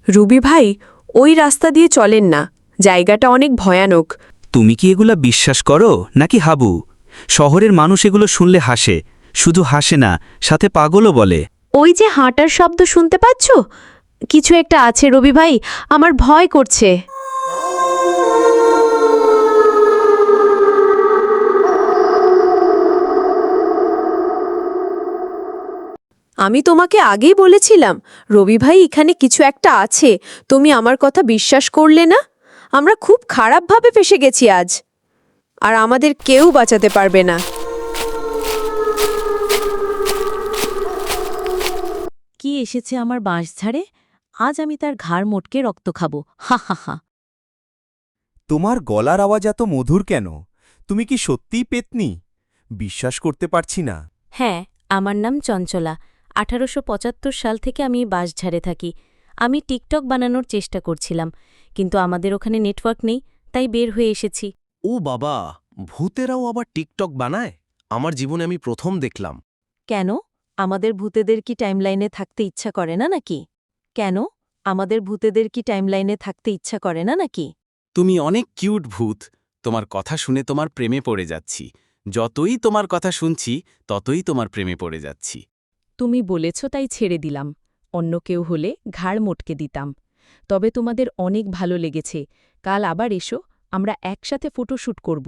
Ruby ভাই, ওই রাস্তা দিয়ে চলেন না, জায়গাটা অনেক ভয়ানক। তুমি কি এগুলা বিশ্বাস করো নাকি হাবু? শহরের মানুষ এগুলো শুনলে হাসে, শুধু হাসে না, সাথে পাগলও বলে। ওই যে হাঁটার শব্দ শুনতে পাচ্ছ? কিছু একটা আছে রবি ভাই, আমার ভয় করছে। আমি তোমাকে আগেই বলেছিলাম রবি ভাই, এখানে কিছু একটা আছে। তুমি আমার কথা বিশ্বাস করলে না। আমরা খুব খারাপভাবে ফেসে গেছি আজ, আর আমাদের কেউ বাঁচাতে পারবে না। কি এসেছে আমার বাঁশঝাড়ে? আজ আমি তার ঘাড় মোটকে রক্ত খাবো, হা হা হা। তোমার গলার আওয়াজ এত মধুর কেন? তুমি কি সত্যিই পেতনি? বিশ্বাস করতে পারছি না। হ্যাঁ, আমার নাম চঞ্চলা। 1875 সাল থেকে আমি এই বাঁশঝাড়ে থাকি। আমি টিকটক বানানোর চেষ্টা করছিলাম, কিন্তু আমাদের ওখানে নেটওয়ার্ক নেই, তাই বের হয়ে এসেছি। ও বাবা, ভূতেরাও আবার টিকটক বানায়? আমার জীবনে আমি প্রথম দেখলাম। কেন? আমাদের ভূতেদের কি টাইমলাইনে থাকতে ইচ্ছা করে না নাকি? কেন? আমাদের ভূতেদের কি টাইমলাইনে থাকতে ইচ্ছা করে না নাকি? তুমি অনেক কিউট ভূত। তোমার কথা শুনে তোমার প্রেমে পড়ে যাচ্ছি। যতই তোমার কথা শুনছি, ততই তোমার প্রেমে পড়ে যাচ্ছি। তুমি বলেছ তাই ছেড়ে দিলাম। অন্য কেউ হলে ঘাড় মোটকে দিতাম। তবে তোমাদের অনেক ভালো লেগেছে। কাল আবার এসো, আমরা একসাথে ফটোশ্যুট করব।